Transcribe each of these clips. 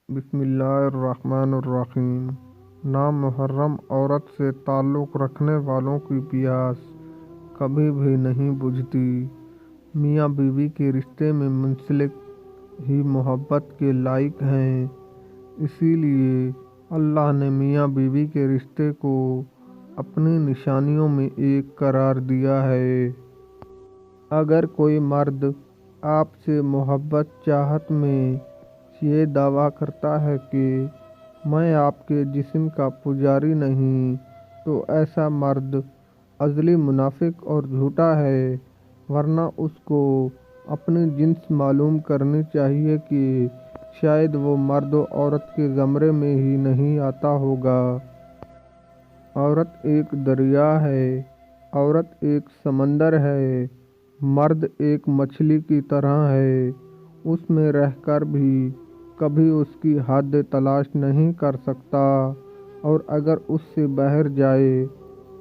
بسم اللہ الرحمن الرحیم۔ نامحرم عورت سے تعلق رکھنے والوں کی پیاس کبھی بھی نہیں بجھتی۔ میاں بیوی کے رشتے میں منسلک ہی محبت کے لائق ہیں، اسی لیے اللہ نے میاں بیوی کے رشتے کو اپنی نشانیوں میں ایک قرار دیا ہے۔ اگر کوئی مرد آپ سے محبت چاہت میں یہ دعویٰ کرتا ہے کہ میں آپ کے جسم کا پجاری نہیں، تو ایسا مرد ازلی منافق اور جھوٹا ہے، ورنہ اس کو اپنی جنس معلوم کرنی چاہیے کہ شاید وہ مرد و عورت کے زمرے میں ہی نہیں آتا ہوگا۔ عورت ایک دریا ہے، عورت ایک سمندر ہے، مرد ایک مچھلی کی طرح ہے، اس میں رہ کر بھی کبھی اس کی حد تلاش نہیں کر سکتا، اور اگر اس سے باہر جائے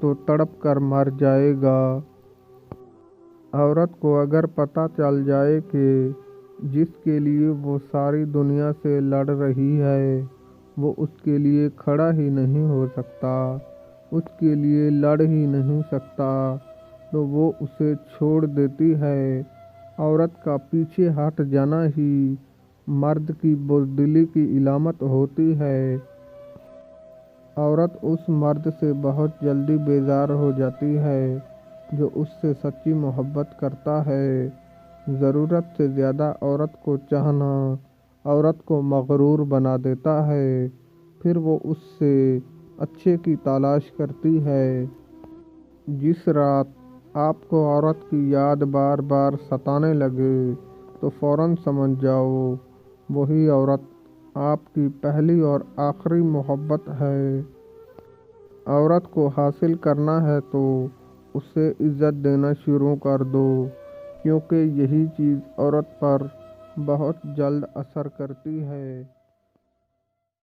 تو تڑپ کر مر جائے گا۔ عورت کو اگر پتہ چل جائے کہ جس کے لیے وہ ساری دنیا سے لڑ رہی ہے وہ اس کے لیے کھڑا ہی نہیں ہو سکتا، اس کے لیے لڑ ہی نہیں سکتا، تو وہ اسے چھوڑ دیتی ہے۔ عورت کا پیچھے ہٹ جانا ہی مرد کی بزدلی کی علامت ہوتی ہے۔ عورت اس مرد سے بہت جلدی بیزار ہو جاتی ہے جو اس سے سچی محبت کرتا ہے۔ ضرورت سے زیادہ عورت کو چاہنا عورت کو مغرور بنا دیتا ہے، پھر وہ اس سے اچھے کی تلاش کرتی ہے۔ جس رات آپ کو عورت کی یاد بار بار ستانے لگے تو فوراً سمجھ جاؤ وہی عورت آپ کی پہلی اور آخری محبت ہے۔ عورت کو حاصل کرنا ہے تو اسے عزت دینا شروع کر دو، کیونکہ یہی چیز عورت پر بہت جلد اثر کرتی ہے۔